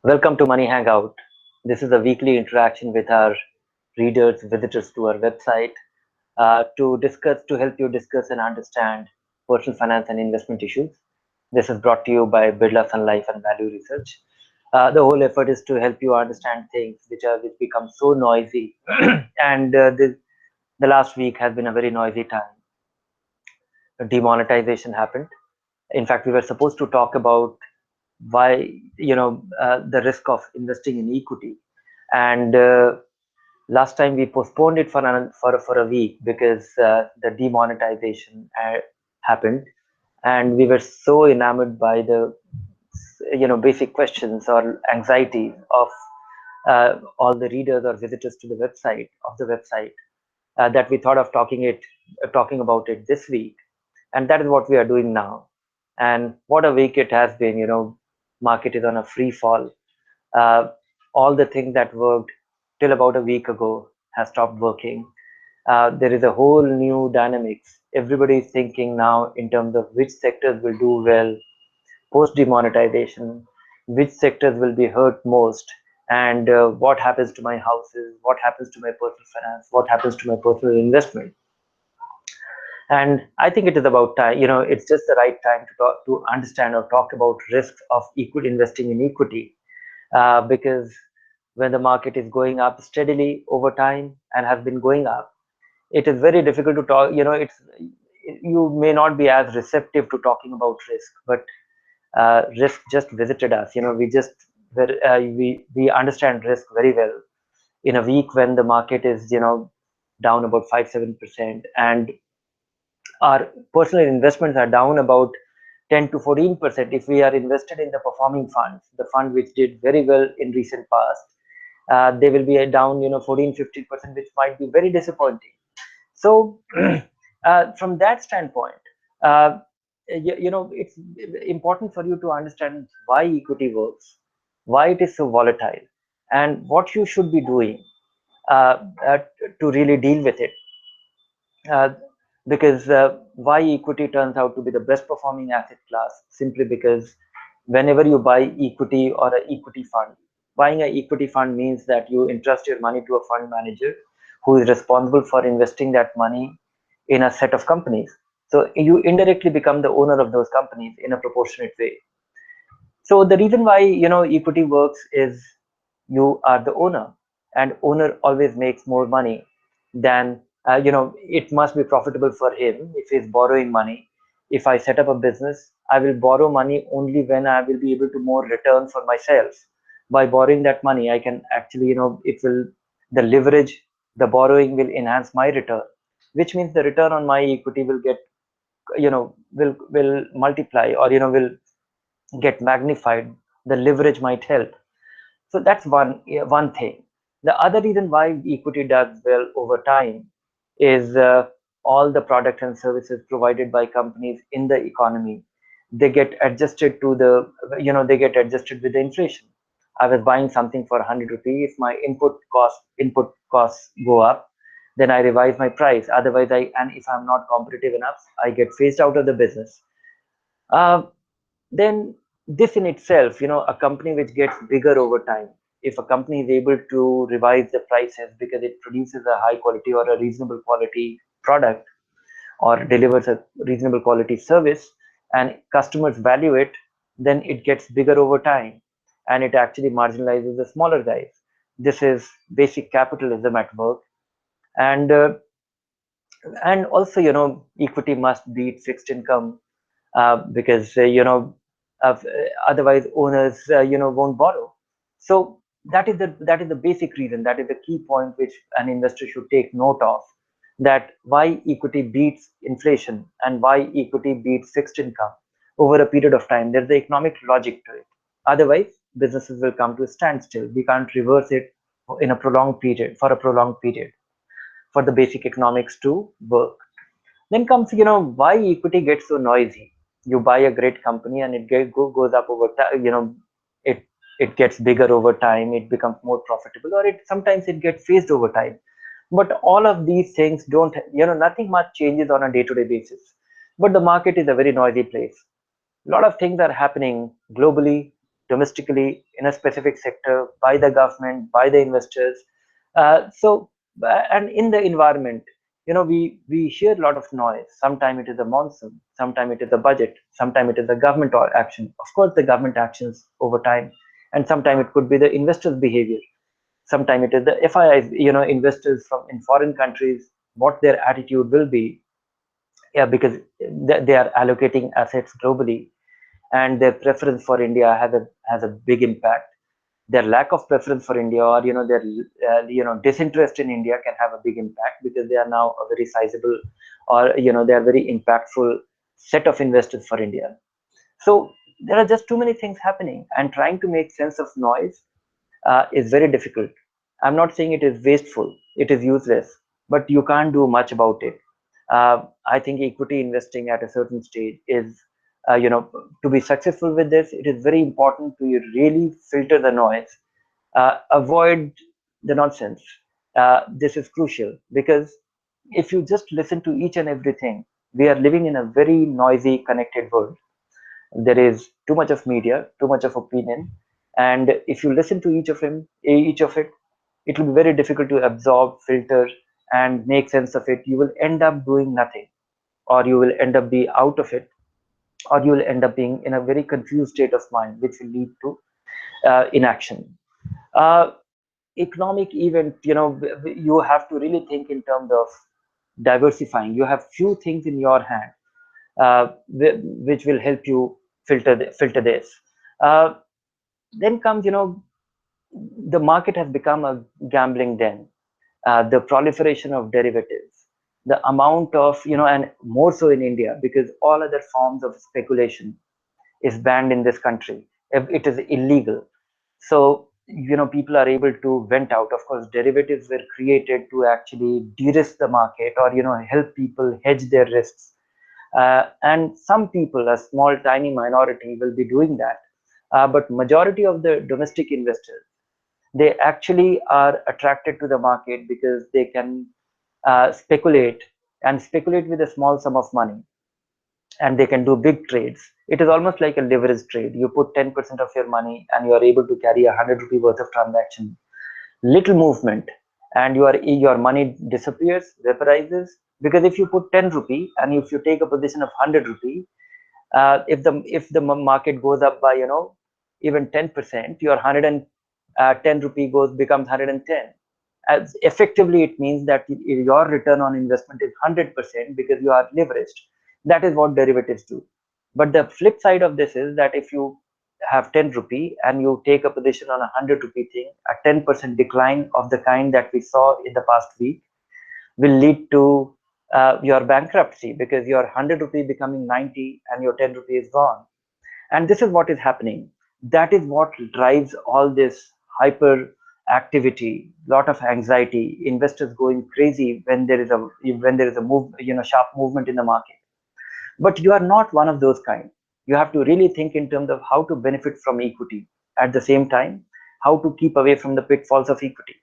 Welcome to Money Hangout. This is a weekly interaction with our readers, visitors to our website to help you discuss and understand personal finance and investment issues. This is brought to you by Birla Sun Life and Value Research. The whole effort is to help you understand things which become so noisy, and the last week has been a very noisy time. Demonetization happened. In fact, we were supposed to talk about why the risk of investing in equity, and last time we postponed it for a week because the demonetization happened, and we were so enamored by the basic questions or anxieties of all the readers or visitors to the website that we thought of talking about it this week, and that is what we are doing now. And what a week it has been. Market is on a free fall. uh, all the things that worked till about a week ago has stopped working. There is a whole new dynamics. Everybody is thinking now in terms of which sectors will do well post demonetization, which sectors will be hurt most, and what happens to my houses, what happens to my personal finance, what happens to my personal investment. And I think it is about time. It's just the right time to understand or talk about risks of equity investing in equity, because when the market is going up steadily over time and has been going up, it is very difficult to talk. It's you may not be as receptive to talking about risk, but risk just visited us. We understand risk very well in a week when the market is down about 5-7%, and our personal investments are down about 10 to 14%. If we are invested in the performing funds, the fund which did very well in recent past, they will be down 14-15%, which might be very disappointing. So from that standpoint, uh, it's important for you to understand why equity works, why it is so volatile, and what you should be doing uh, uh, to really deal with it. uh, because why equity turns out to be the best performing asset class, simply because whenever you buy equity or an equity fund, buying an equity fund means that you entrust your money to a fund manager who is responsible for investing that money in a set of companies. So you indirectly become the owner of those companies in a proportionate way. So the reason why equity works is you are the owner, and owner always makes more money than it must be profitable for him if he's borrowing money. If I set up a business, I will borrow money only when I will be able to more return for myself. By borrowing that money, I can actually it will the leverage, the borrowing will enhance my return, which means the return on my equity will get will multiply, or will get magnified. The leverage might help. So that's one thing. The other reason why equity does well over time is all the products and services provided by companies in the economy, they get adjusted to the they get adjusted with the inflation. I was buying something for 100 rupees. If my input costs go up, then I revise my price. Otherwise, and if I'm not competitive enough, I get phased out of the business. uh, then this in itself, a company which gets bigger over time, if a company is able to revise the prices because it produces a high quality or a reasonable quality product, or delivers a reasonable quality service, and customers value it, then it gets bigger over time, and it actually marginalizes the smaller guys. This is basic capitalism at work. And uh, and also, equity must beat fixed income, because otherwise owners won't borrow. So that is the basic reason, that is the key point which an investor should take note of, that why equity beats inflation and why equity beats fixed income over a period of time. There's the economic logic to it. Otherwise, businesses will come to a standstill. We can't reverse it in a prolonged period for a prolonged period for the basic economics to work. Then comes, why equity gets so noisy. You buy a great company and goes up over time. It it gets bigger over time. It becomes more profitable, or it sometimes it gets phased over time. But all of these things don't, nothing much changes on a day-to-day basis. But the market is a very noisy place. A lot of things are happening globally, domestically in a specific sector by the government, by the investors. And in the environment, we hear a lot of noise. Sometimes it is a monsoon, sometimes it is a budget, sometimes it is the government or action. Of course, the government actions over time, and sometimes it could be the investors' behavior. Sometimes it is the FIIs, investors from in foreign countries, what their attitude will be, yeah, because they are allocating assets globally, and their preference for India has a big impact. Their lack of preference for India, or their disinterest in India, can have a big impact, because they are now a very sizable, or they are very impactful set of investors for India. So there are just too many things happening, and trying to make sense of noise is very difficult. I'm not saying it is wasteful, it is useless, but you can't do much about it. I think equity investing at a certain stage is, to be successful with this, it is very important to really filter the noise, avoid the nonsense. This is crucial, because if you just listen to each and everything, we are living in a very noisy, connected world. There is too much of media, too much of opinion, and if you listen to each of it, it will be very difficult to absorb, filter, and make sense of it. You will end up doing nothing, or you will end up be out of it, or you will end up being in a very confused state of mind, which will lead to inaction. Uh, Economic event, you have to really think in terms of diversifying. You have few things in your hand, which will help you filter this. Uh, then comes, the market has become a gambling den. The proliferation of derivatives, the amount of, and more so in India, because all other forms of speculation is banned in this country. It is illegal. So, people are able to vent out. Of course, derivatives were created to actually de-risk the market, or, help people hedge their risks. And some people, a small, tiny minority, will be doing that. But majority of the domestic investors, they actually are attracted to the market because they can speculate, and speculate with a small sum of money, and they can do big trades. It is almost like a leverage trade. You put 10% of your money, and you are able to carry 100 rupee worth of transaction. Little movement, and your money disappears, vaporizes. Because if you put 10 rupee, and if you take a position of 100 rupee, if the market goes up by even 10%, your 110 rupee becomes 110. As effectively, it means that your return on investment is 100%, because you are leveraged. That is what derivatives do. But the flip side of this is that if you have 10 rupee and you take a position on a 100 rupee thing, a 10% decline of the kind that we saw in the past week will lead to your bankruptcy, because your 100 rupee becoming 90 and your 10 rupee is gone. And this is what is happening. That is what drives all this hyper activity, lot of anxiety, investors going crazy when there is a sharp movement in the market. But you are not one of those kind. You have to really think in terms of how to benefit from equity, at the same time how to keep away from the pitfalls of equity.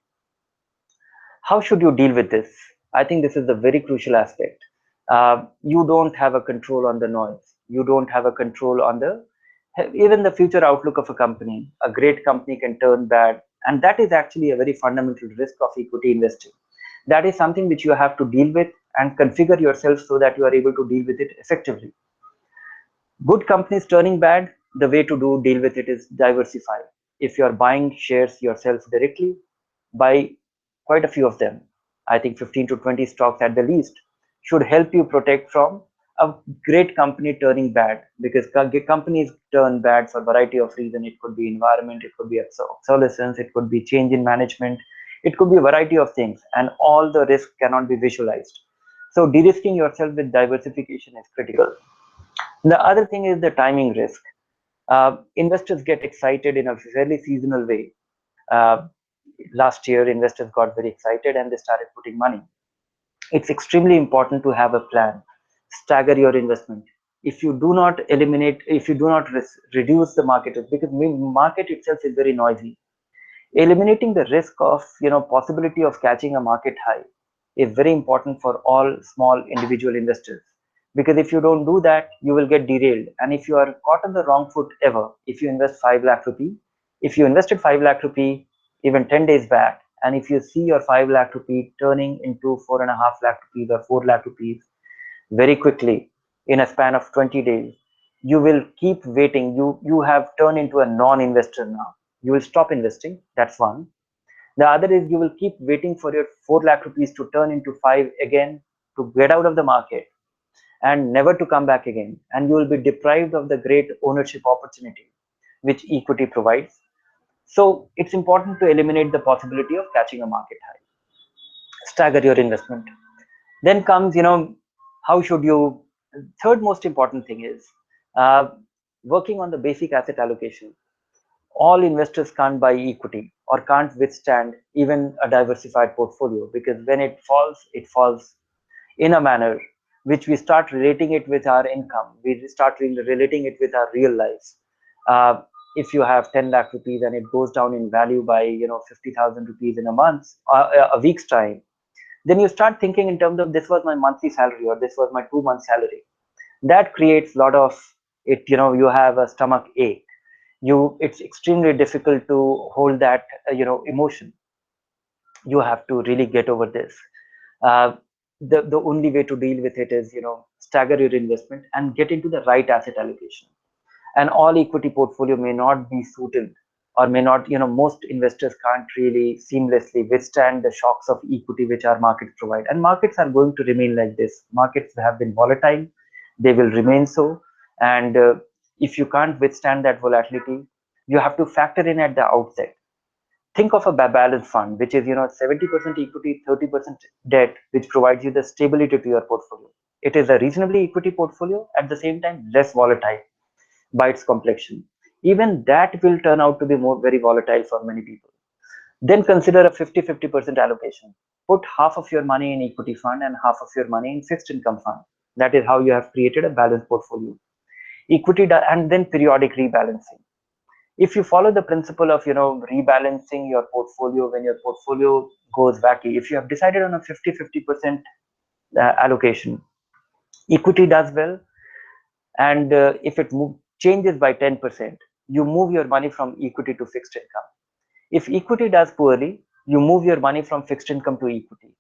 How should you deal with this? I think this is a very crucial aspect. You don't have a control on the noise. You don't have a control on the even the future outlook of a company. A great company can turn bad, and that is actually a very fundamental risk of equity investing. That is something which you have to deal with and configure yourself so that you are able to deal with it effectively. Good companies turning bad, the way to deal with it is diversify. If you are buying shares yourself directly, buy quite a few of them. I think 15 to 20 stocks at the least should help you protect from a great company turning bad, because companies turn bad for a variety of reasons. It could be environment, it could be obsolescence, it could be change in management, it could be a variety of things, and all the risk cannot be visualized. So de-risking yourself with diversification is critical. The other thing is the timing risk. Investors get excited in a fairly seasonal way. Uh, Last year, investors got very excited and they started putting money. It's extremely important to have a plan. Stagger your investment. If you do not reduce the market risk, because market itself is very noisy. Eliminating the risk of possibility of catching a market high is very important for all small individual investors. because if you don't do that, you will get derailed. And if you are caught on the wrong foot ever, if you invest 5 lakh rupee, if you invested 5 lakh rupee even 10 days back, and if you see your 5 lakh rupee turning into 4.5 lakh rupees or 4 lakh rupees very quickly in a span of 20 days, you will keep waiting. You have turned into a non-investor now. You will stop investing. That's one. The other is you will keep waiting for your 4 lakh rupees to turn into 5 again, to get out of the market and never to come back again. And you will be deprived of the great ownership opportunity which equity provides. So it's important to eliminate the possibility of catching a market high. Stagger your investment. Then comes, how should you? Third most important thing is uh, working on the basic asset allocation. All investors can't buy equity or can't withstand even a diversified portfolio, because when it falls in a manner which we start relating it with our income, we start relating it with our real lives. Uh, if you have 10 lakh rupees and it goes down in value by 50,000 rupees in a month, a week's time, then you start thinking in terms of, this was my monthly salary or this was my 2 month salary. That creates a lot of it. You have a stomach ache. It's extremely difficult to hold that emotion. You have to really get over this. uh, the only way to deal with it is stagger your investment and get into the right asset allocation. And all equity portfolio may not be suited, or may not, most investors can't really seamlessly withstand the shocks of equity which our markets provide. And markets are going to remain like this. Markets have been volatile, they will remain so. And if you can't withstand that volatility, you have to factor in at the outset. Think of a balanced fund, which is 70% equity, 30% debt, which provides you the stability to your portfolio. It is a reasonably equity portfolio, at the same time less volatile by its complexion. Even that will turn out to be more very volatile for many people. Then consider a 50-50% allocation. Put half of your money in equity fund and half of your money in fixed income fund. That is how you have created a balanced portfolio. And then periodic rebalancing. If you follow the principle of rebalancing your portfolio when your portfolio goes wacky, if you have decided on a 50-50% allocation, equity does well, and if it changes by 10%, you move your money from equity to fixed income. If equity does poorly, you move your money from fixed income to equity.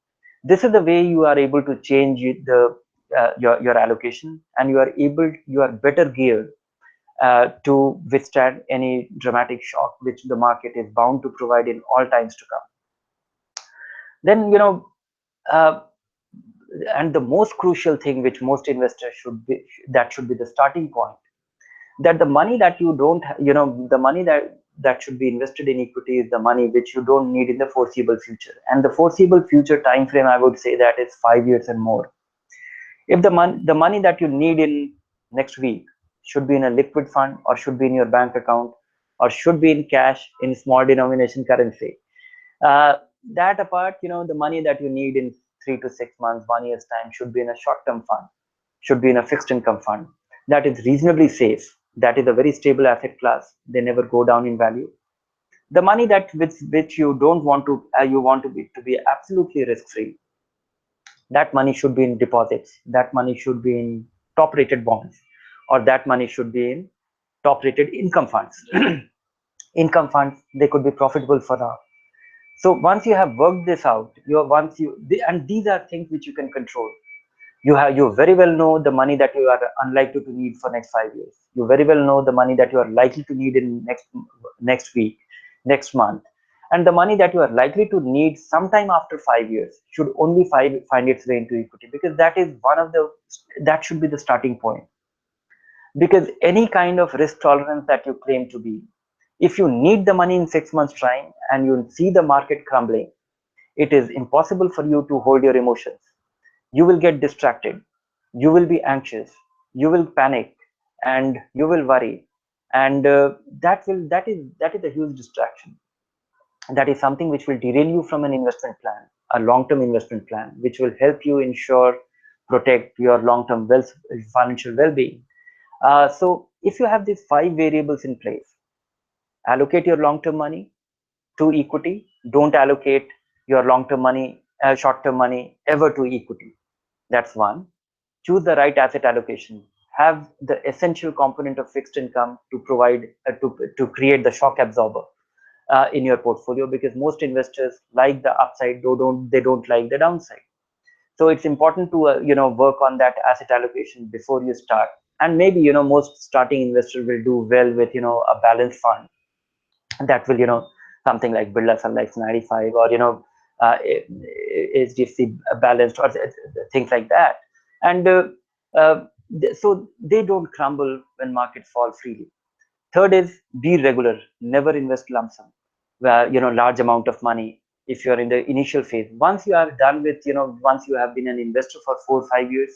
This is the way you are able to change your allocation, and you are better geared to withstand any dramatic shock which the market is bound to provide in all times to come. Then, uh, and the most crucial thing which most investors should be the starting point, that the money that you don't, the money that should be invested in equity is the money which you don't need in the foreseeable future. And the foreseeable future time frame, I would say, that is 5 years and more. If the money that you need in next week should be in a liquid fund, or should be in your bank account, or should be in cash in small denomination currency, uh, that apart, the money that you need in 3 to 6 months, 1 year's time, should be in a short-term fund, should be in a fixed income fund that is reasonably safe, that is a very stable asset class. They never go down in value. The money that which you don't want to, you want to be absolutely risk free, that money should be in deposits, that money should be in top rated bonds, or that money should be in top rated income funds. Income funds, they could be profitable for now. So once you have worked this out, and these are things which you can control. You very well know the money that you are unlikely to need for next 5 years. You very well know the money that you are likely to need in next week, next month. And the money that you are likely to need sometime after 5 years should only find its way into equity, because that should be the starting point. Because any kind of risk tolerance that you claim to be, if you need the money in 6 months time and you see the market crumbling, it is impossible for you to hold your emotions. You will get distracted, you will be anxious, you will panic, and you will worry. And that is a huge distraction. That is something which will derail you from an investment plan, a long-term investment plan, which will help you ensure, protect your long-term financial well-being. So if you have these 5 variables in place, allocate your long-term money to equity. Don't allocate your long-term money, short-term money ever to equity. That's one. choose the right asset allocation, have the essential component of fixed income to provide to create the shock absorber in your portfolio, because most investors like the upside, they don't like the downside. So it's important to work on that asset allocation before you start. And maybe most starting investors will do well with a balanced fund that will something like Birla Sun Life 95, or HDFC balanced, or things like that. And so they don't crumble when markets fall freely. Third is be regular, never invest lump sum, where large amount of money if you're in the initial phase. Once you are done with, once you have been an investor for 4 or 5 years,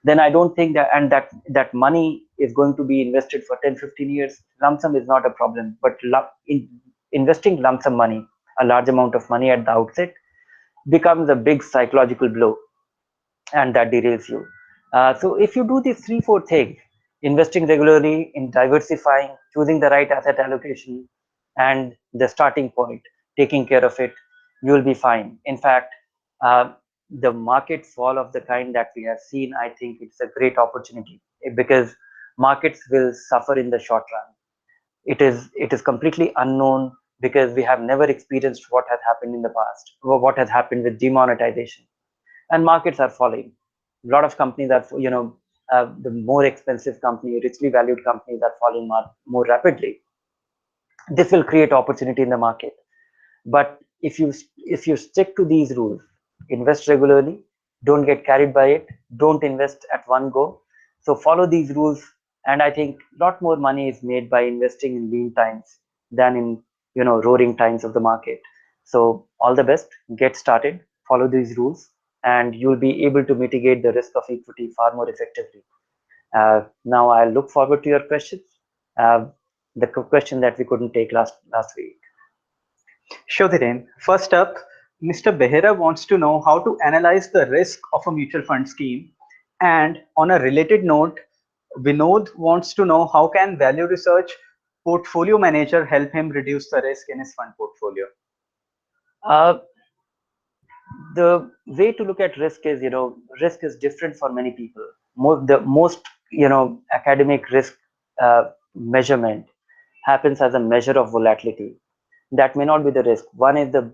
then I don't think that, and that money is going to be invested for 10, 15 years. Lump sum is not a problem, but investing lump sum money, a large amount of money at the outset, becomes a big psychological blow, and that derails you. So if you do these 3, 4 things, investing regularly, in diversifying, choosing the right asset allocation, and the starting point, taking care of it, you will be fine. In fact, the market fall of the kind that we have seen, I think it's a great opportunity, because markets will suffer in the short run. It is completely unknown, because we have never experienced what has happened in the past, or what has happened with demonetization, and markets are falling. A lot of companies are, the more expensive company, richly valued companies are falling more rapidly. This will create opportunity in the market. But if you stick to these rules, invest regularly, don't get carried by it, don't invest at one go. So follow these rules, and I think a lot more money is made by investing in lean times than in roaring times of the market. So all the best, get started, follow these rules, and you'll be able to mitigate the risk of equity far more effectively. Now I look forward to your questions. Uh, the question that we couldn't take last week. Sure, Dhiren. First up, Mr. Behera wants to know how to analyze the risk of a mutual fund scheme. And on a related note, Vinod wants to know how can value research portfolio manager help him reduce the risk in his fund portfolio. Uh, the way to look at risk is, risk is different for many people. The most academic risk measurement happens as a measure of volatility. That may not be the risk. One is the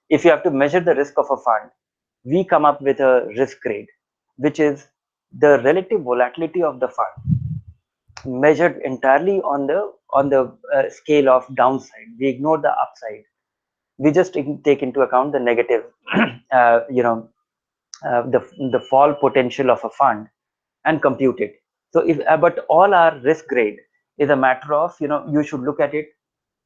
if you have to measure the risk of a fund, we come up with a risk grade, which is the relative volatility of the fund measured entirely on the scale of downside. We ignore the upside. We just take into account the negative, uh, you know, the fall potential of a fund, and compute it. So if but all our risk grade is a matter of, you should look at it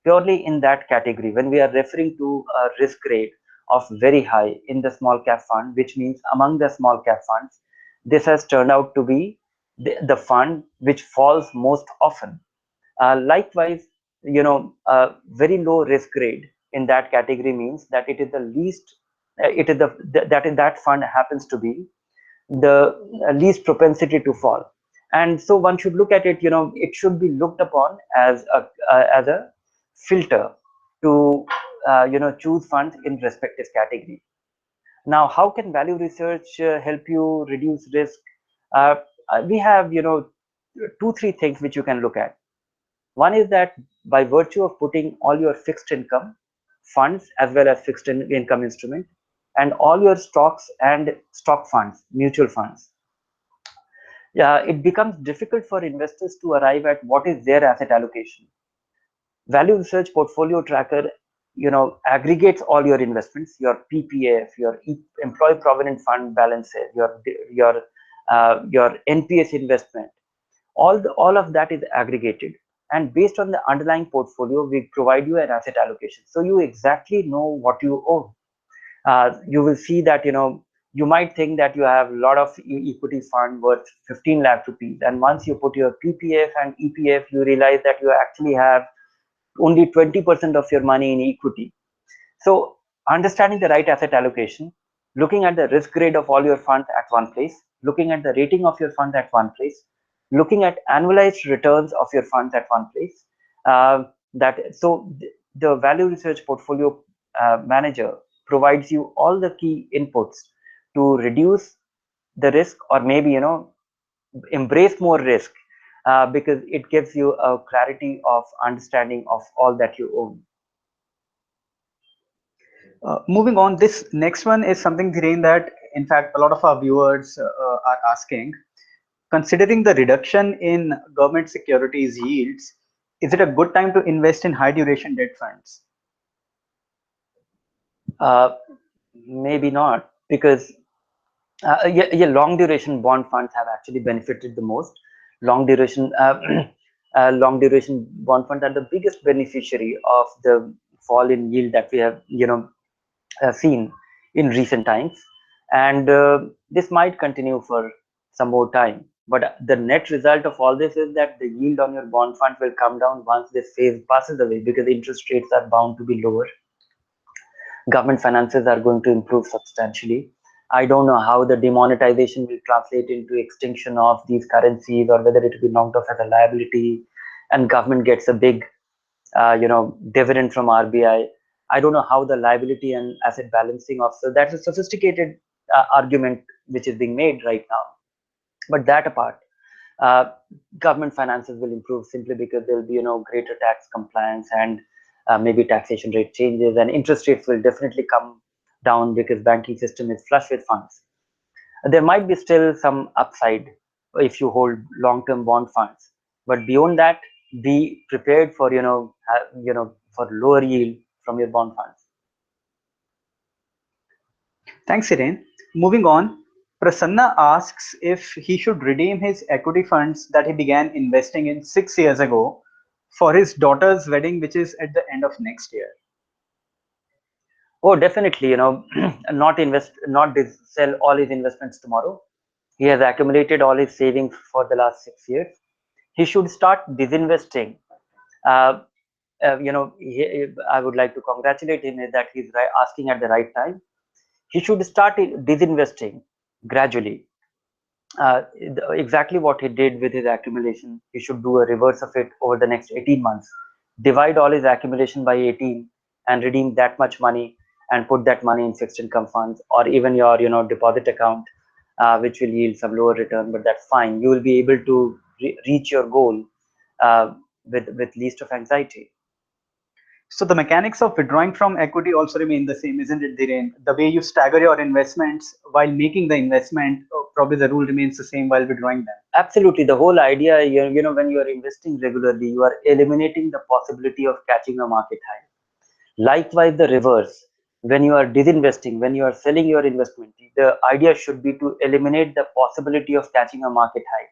purely in that category. When we are referring to a risk grade of very high in the small cap fund, which means among the small cap funds, this has turned out to be the fund which falls most often. Likewise, very low risk grade in that category means that it is the least, it is that fund happens to be the least propensity to fall. And so one should look at it, it should be looked upon as a filter to choose funds in respective category. Now, how can value research help you reduce risk? uh, we have 2, 3 things which you can look at. One is that by virtue of putting all your fixed income funds as well as fixed income instrument, and all your stocks and stock funds, mutual funds, it becomes difficult for investors to arrive at what is their asset allocation. Value research portfolio tracker, aggregates all your investments, your PPF, your employee provident fund balances, your NPS investment. All of that is aggregated, and based on the underlying portfolio, we provide you an asset allocation, so you exactly know what you own. You will see that you might think that you have a lot of equity fund worth 15 lakh rupees, and once you put your PPF and EPF, you realize that you actually have only 20% of your money in equity. So understanding the right asset allocation, looking at the risk grade of all your funds at one place, looking at the rating of your funds at one place, looking at annualized returns of your funds at one place. The value research portfolio manager provides you all the key inputs to reduce the risk, or maybe embrace more risk, because it gives you a clarity of understanding of all that you own. Moving on, this next one is something, Dhiren, that in fact a lot of our viewers are asking. Considering the reduction in government securities yields, is it a good time to invest in high duration debt funds? uh, Maybe not, because yeah, long duration bond funds have actually benefited the most. Long duration long duration bond funds are the biggest beneficiary of the fall in yield that we have seen in recent times, and this might continue for some more time. But the net result of all this is that the yield on your bond fund will come down once this phase passes away, because interest rates are bound to be lower. Government finances are going to improve substantially. I don't know how the demonetization will translate into extinction of these currencies, or whether it will be knocked off as a liability and government gets a big dividend from RBI. I don't know how the liability and asset balancing of, so that's a sophisticated argument which is being made right now. But that apart, uh, government finances will improve simply because there will be greater tax compliance, and maybe taxation rate changes, and interest rates will definitely come down because banking system is flush with funds. There might be still some upside if you hold long-term bond funds, but beyond that, be prepared for for lower yield from your bond funds. Thanks, Hiren. Moving on, Prasanna asks if he should redeem his equity funds that he began investing in 6 years ago for his daughter's wedding, which is at the end of next year. Oh, definitely. Not sell all his investments tomorrow. He has accumulated all his savings for the last 6 years. He should start disinvesting. Uh, I would like to congratulate him that he's asking at the right time. He should start disinvesting gradually. Exactly what he did with his accumulation, he should do a reverse of it over the next 18 months. Divide all his accumulation by 18 and redeem that much money, and put that money in fixed income funds, or even your deposit account, which will yield some lower return, but that's fine. You will be able to reach your goal uh, with least of anxiety. So the mechanics of withdrawing from equity also remain the same, isn't it, Dhiren? The way you stagger your investments while making the investment, probably the rule remains the same while withdrawing them. Absolutely. The whole idea, when you are investing regularly, you are eliminating the possibility of catching a market high. Likewise, the reverse. When you are disinvesting, when you are selling your investment, the idea should be to eliminate the possibility of catching a market high.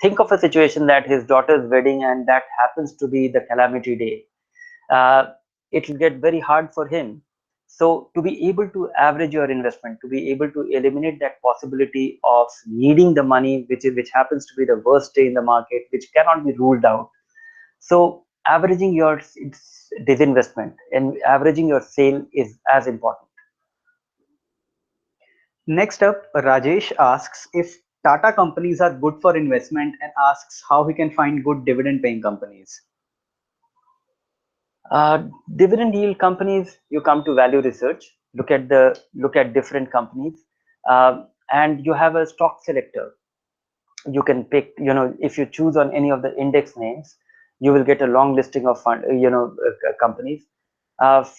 Think of a situation that his daughter's wedding, and that happens to be the calamity day. uh, it will get very hard for him. So to be able to average your investment, to be able to eliminate that possibility of needing the money, which happens to be the worst day in the market, which cannot be ruled out. So averaging your disinvestment and averaging your sale is as important. Next up, Rajesh asks if Tata companies are good for investment and asks how he can find good dividend paying companies. Dividend yield companies, you come to value research, look at different companies, and you have a stock selector. You can pick, if you choose on any of the index names, you will get a long listing of companies.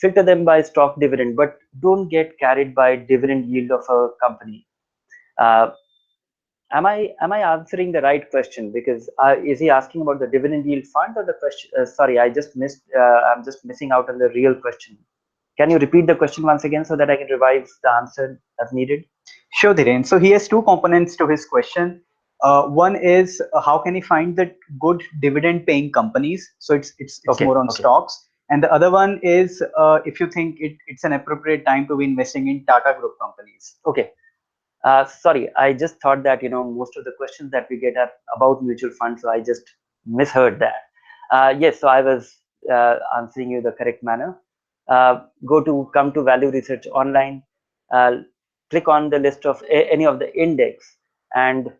Filter them by stock dividend, but don't get carried by dividend yield of a company. uh, am I answering the right question? Because is he asking about the dividend yield fund, or the question, sorry, I just missed, I'm just missing out on the real question. Can you repeat the question once again so that I can revise the answer as needed? Sure, Dhiren. So he has two components to his question. One is how can he find the good dividend paying companies? So it's Okay, more on okay, stocks. And the other one is if you think it's an appropriate time to be investing in Tata Group companies. okay. Sorry, I just thought that most of the questions that we get are about mutual funds, so I just misheard that. Yes, so I was answering you the correct manner. Come to Value Research Online, uh, click on the list of any of the index, and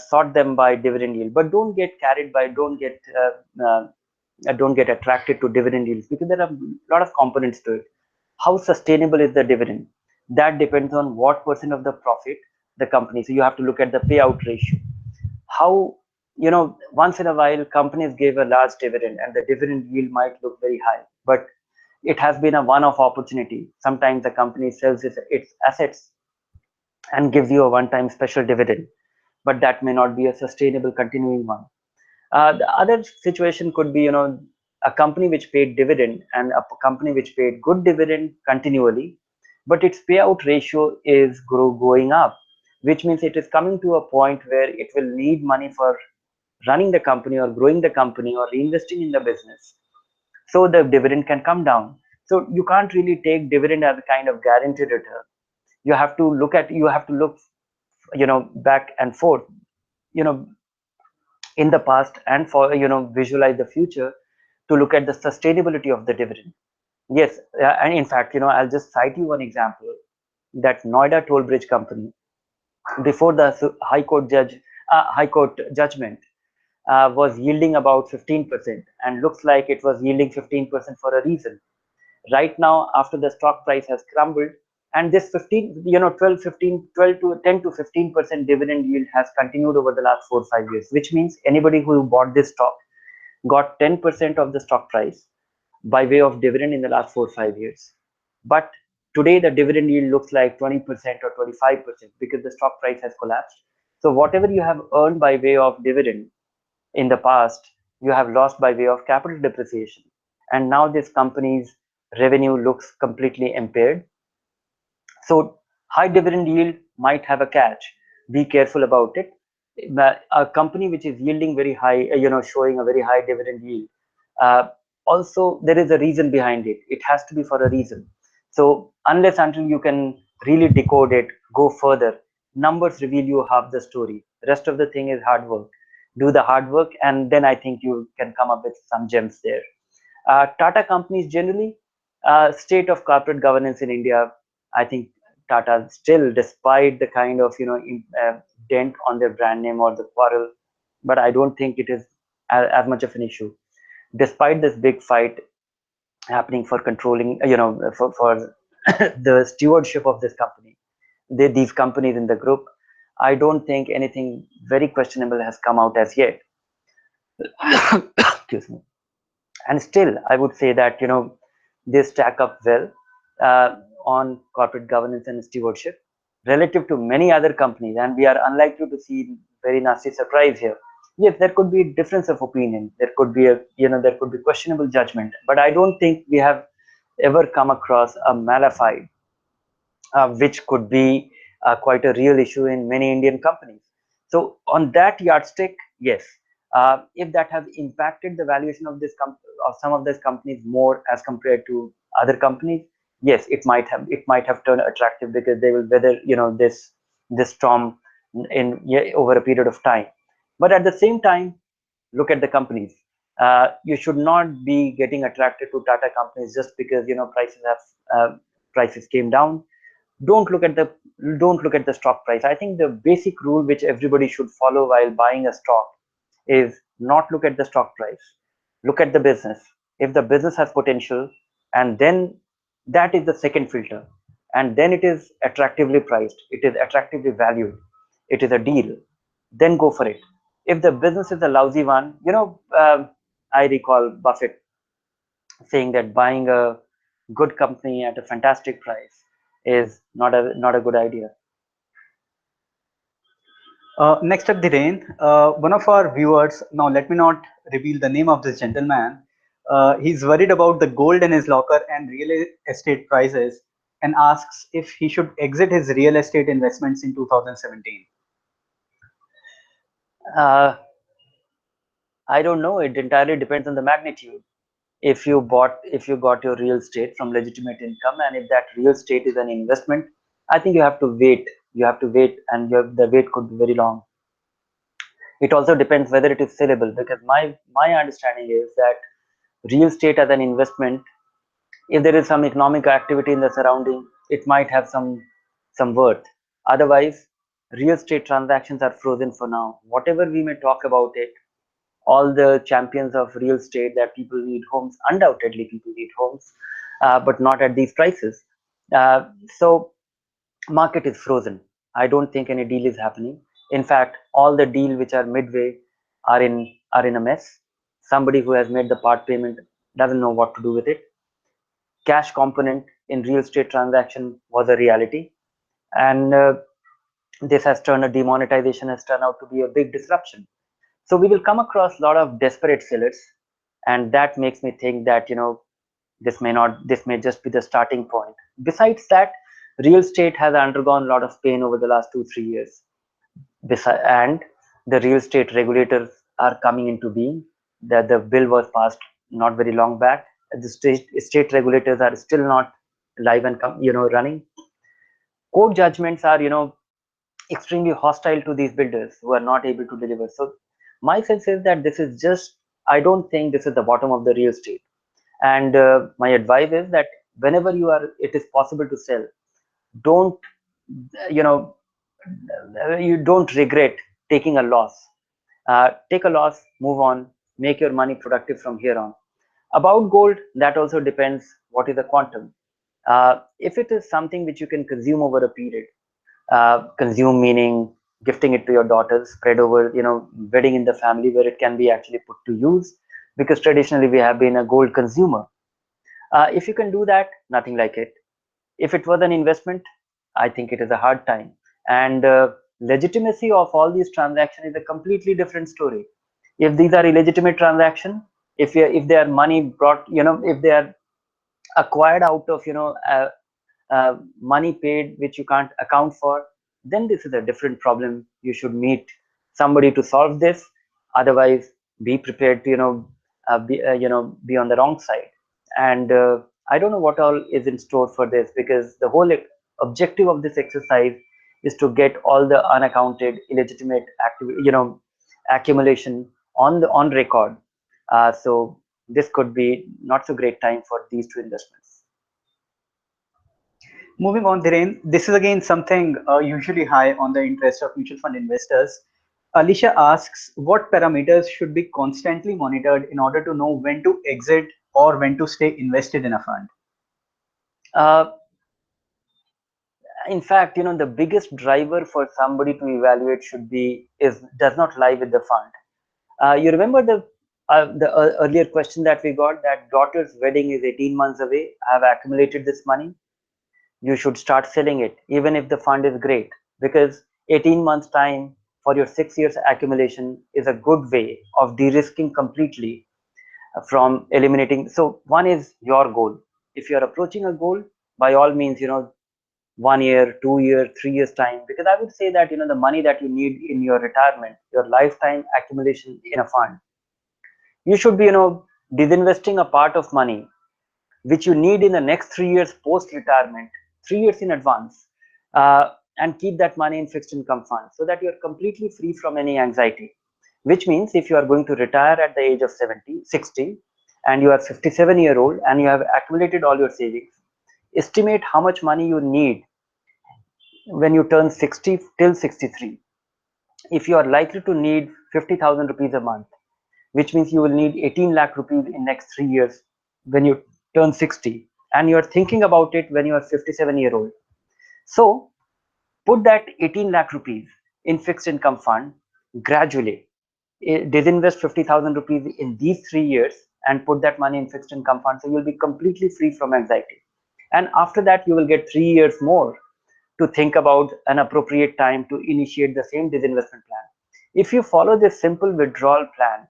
sort them by dividend yield. But don't get carried by, don't get attracted to dividend yields, because there are a lot of components to it. How sustainable is the dividend? That depends on what percent of the profit the company. So you have to look at the payout ratio. How, once in a while companies gave a large dividend and the dividend yield might look very high, but it has been a one-off opportunity. Sometimes the company sells its assets and gives you a one-time special dividend, but that may not be a sustainable continuing one. The other situation could be, a company which paid dividend and a company which paid good dividend continually, but its payout ratio is going up, which means it is coming to a point where it will need money for running the company or growing the company or reinvesting in the business. So the dividend can come down. So you can't really take dividend as a kind of guaranteed return. You have to look, back and forth, you know, in the past, and for, visualize the future to look at the sustainability of the dividend. Yes, and in fact, I'll just cite you one example, that Noida Toll Bridge Company, before the High Court judgment, was yielding about 15%, and looks like it was yielding 15% for a reason. Right now, after the stock price has crumbled, and this 15, 12, 15, 12 to 10 to 15% dividend yield has continued over the last 4 or 5 years, which means anybody who bought this stock got 10% of the stock price by way of dividend in the last 4 or 5 years. But today the dividend yield looks like 20% or 25% because the stock price has collapsed. So whatever you have earned by way of dividend in the past, you have lost by way of capital depreciation. And now this company's revenue looks completely impaired. So high dividend yield might have a catch. Be careful about it. A company which is yielding very high, showing a very high dividend yield, uh, also there is a reason behind it. It has to be for a reason. So unless until you can really decode it, go further, numbers reveal you half the story. Rest of the thing is hard work. Do the hard work, and then I think you can come up with some gems there. Tata companies generally, state of corporate governance in India, I think Tata still, despite the kind of dent on their brand name or the quarrel, but I don't think it is as much of an issue. Despite this big fight happening for controlling, for the stewardship of this company, these companies in the group, I don't think anything very questionable has come out as yet. Excuse me. And still I would say that they stack up well on corporate governance and stewardship relative to many other companies, and we are unlikely to see very nasty surprise here. Yes, there could be difference of opinion, there could be there could be questionable judgment, but I don't think we have ever come across a malified, which could be quite a real issue in many Indian companies. So on that yardstick, yes, if that has impacted the valuation of of some of these companies more as compared to other companies, yes, it might have turned attractive because they will weather this storm in, yeah, over a period of time. But at the same time, look at the companies. You should not be getting attracted to Tata companies just because prices came down. Don't look at the stock price. I think the basic rule which everybody should follow while buying a stock is not look at the stock price, look at the business. If the business has potential, and then that is the second filter, and then it is attractively priced, it is attractively valued, it is a deal, then go for it. If the business is a lousy one, I recall Buffett saying that buying a good company at a fantastic price is not a good idea. Next up, Dhiren, one of our viewers, now let me not reveal the name of this gentleman. He's worried about the gold in his locker and real estate prices and asks if he should exit his real estate investments in 2017. Uh, I don't know. It entirely depends on the magnitude. If you got your real estate from legitimate income, and if that real estate is an investment, I think you have to wait. You have to wait, and the wait could be very long. It also depends whether it is sellable, because my understanding is that real estate as an investment, if there is some economic activity in the surrounding, it might have some worth. Otherwise, real estate transactions are frozen for now. Whatever we may talk about it, all the champions of real estate, that people need homes, undoubtedly people need homes, but not at these prices. So market is frozen. I don't think any deal is happening. In fact, all the deal which are midway are in a mess. Somebody who has made the part payment doesn't know what to do with it. Cash component in real estate transaction was a reality, and this has turned a demonetization has turned out to be a big disruption. So we will come across a lot of desperate sellers, and that makes me think that this may just be the starting point. Besides that, real estate has undergone a lot of pain over the last 2 3 years. And the real estate regulators are coming into being. That the bill was passed not very long back. The state regulators are still not live and running. Court judgments are extremely hostile to these builders who are not able to deliver. So my sense is that this is just, I don't think this is the bottom of the real estate. And my advice is that whenever it is possible to sell, don't, you know, you don't regret taking a loss. Take a loss, move on, make your money productive from here on. About gold, that also depends what is the quantum. If it is something which you can consume over a period, consume meaning gifting it to your daughters, spread over, wedding in the family where it can be actually put to use, because traditionally we have been a gold consumer. If you can do that, nothing like it. If it was an investment, I think it is a hard time. And legitimacy of all these transactions is a completely different story. If these are illegitimate transactions, if they are money brought, if they are acquired out of, money paid which you can't account for, then this is a different problem. You should meet somebody to solve this. Otherwise, be prepared to be on the wrong side. And I don't know what all is in store for this, because the whole objective of this exercise is to get all the unaccounted illegitimate accumulation on record. So this could be not so great time for these two investments. Moving on, Dhiren, this is again something usually high on the interest of mutual fund investors. Alicia asks, what parameters should be constantly monitored in order to know when to exit or when to stay invested in a fund? Uh, in fact, the biggest driver for somebody to evaluate should be is does not lie with the fund. You remember the earlier question that we got, that daughter's wedding is 18 months away. I have accumulated this money. You should start selling it, even if the fund is great, because 18 months time for your 6 years accumulation is a good way of de-risking completely from eliminating. So one is your goal. If you are approaching a goal, by all means, 1 year, 2 year, 3 years time, because I would say that the money that you need in your retirement, your lifetime accumulation in a fund, you should be disinvesting a part of money which you need in the next 3 years post retirement, 3 years in advance, and keep that money in fixed income funds so that you are completely free from any anxiety. Which means if you are going to retire at the age of 70, 60, and you are 57-year-old and you have accumulated all your savings, estimate how much money you need when you turn 60 till 63. If you are likely to need 50,000 rupees a month, which means you will need 18 lakh rupees in next 3 years when you turn 60, and you are thinking about it when you are 57-year-old. So put that 18 lakh rupees in fixed income fund gradually. Disinvest 50,000 rupees in these 3 years and put that money in fixed income fund. So you'll be completely free from anxiety. And after that, you will get 3 years more to think about an appropriate time to initiate the same disinvestment plan. If you follow this simple withdrawal plan,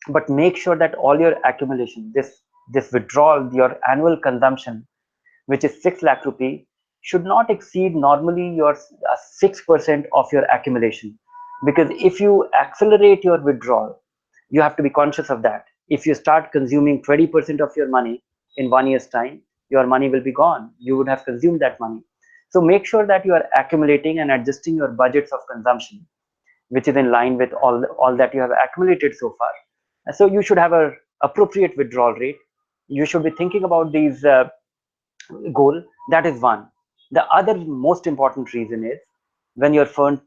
but make sure that all your accumulation, this withdrawal, your annual consumption, which is 6 lakh rupee, should not exceed normally your 6% of your accumulation. Because if you accelerate your withdrawal, you have to be conscious of that. If you start consuming 20% of your money in 1 year's time, your money will be gone. You would have consumed that money. So make sure that you are accumulating and adjusting your budgets of consumption, which is in line with all that you have accumulated so far. So you should have a appropriate withdrawal rate. You should be thinking about these goal. That is one. The other most important reason is when your fund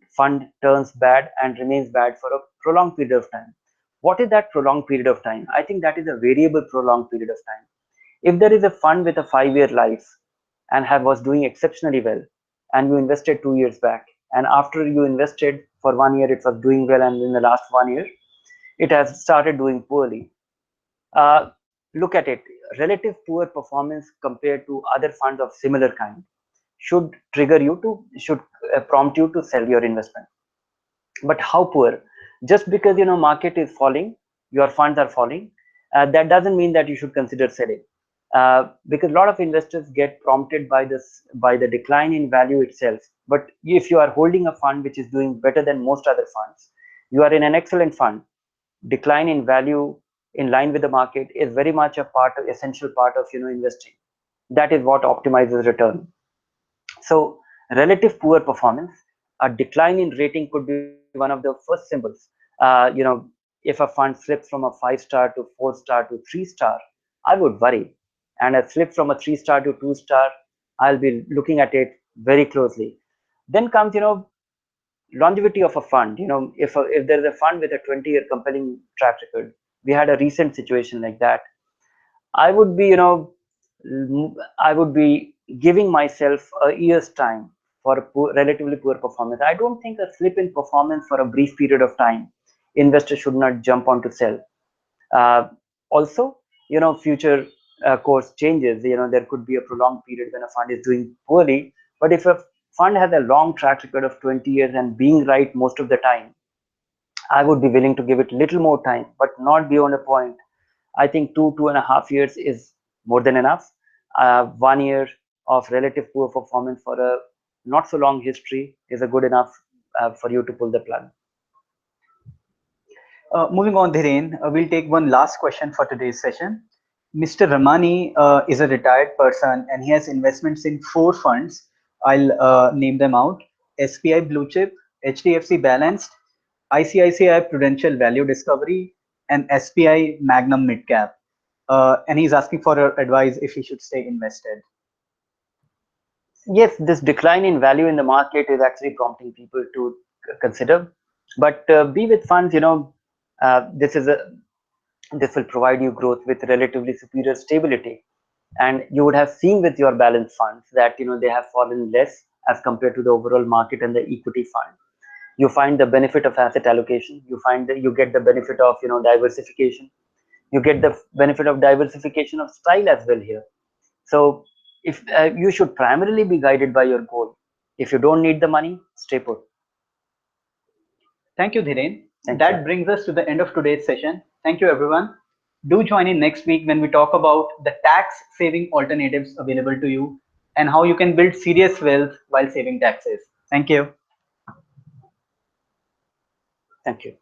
turns bad and remains bad for a prolonged period of time. What is that prolonged period of time? I think that is a variable prolonged period of time. If there is a fund with a 5-year life and was doing exceptionally well, and you invested 2 years back, and after you invested for 1 year it was doing well, and in the last 1 year it has started doing poorly. uh, Look at it. Relative poor performance compared to other funds of similar kind should prompt you to sell your investment. But how poor? Just because market is falling, your funds are falling, that doesn't mean that you should consider selling. Because a lot of investors get prompted by the decline in value itself. But if you are holding a fund which is doing better than most other funds, you are in an excellent fund. Decline in value in line with the market is very much essential part of investing. That is what optimizes return. So relative poor performance, a decline in rating could be one of the first symbols. If a fund slips from a 5 star to 4 star to 3 star, I would worry. And a slip from a 3 star to 2 star, I'll be looking at it very closely. Then comes, longevity of a fund. If there is a fund with a 20-year compelling track record, we had a recent situation like that. I would be, I would be giving myself a year's time for relatively poor performance. I don't think a slip in performance for a brief period of time, investors should not jump on to sell. Uh, Also, future course changes. There could be a prolonged period when a fund is doing poorly. But if a fund has a long track record of 20 years and being right most of the time, I would be willing to give it little more time, but not beyond a point. I think 2.5 years is more than enough. 1 year of relative poor performance for a not so long history is a good enough for you to pull the plug. Moving on, Dhiren, we'll take one last question for today's session. Mr. Ramani is a retired person and he has investments in 4 funds. I'll name them out: SPI Bluechip, HDFC Balanced, ICICI Prudential Value Discovery, and SPI Magnum Midcap. And he's asking for advice if he should stay invested. Yes, this decline in value in the market is actually prompting people to consider. But be with funds, uh, this is a this will provide you growth with relatively superior stability. And you would have seen with your balanced funds that they have fallen less as compared to the overall market and the equity fund. You find the benefit of asset allocation. You find that you get the benefit of diversification. You get the benefit of diversification of style as well here. So if you should primarily be guided by your goal. If you don't need the money, stay put. Thank you, Dhiren. Thank you. That brings us to the end of today's session. Thank you, everyone. Do join in next week when we talk about the tax saving alternatives available to you and how you can build serious wealth while saving taxes. Thank you. Thank you.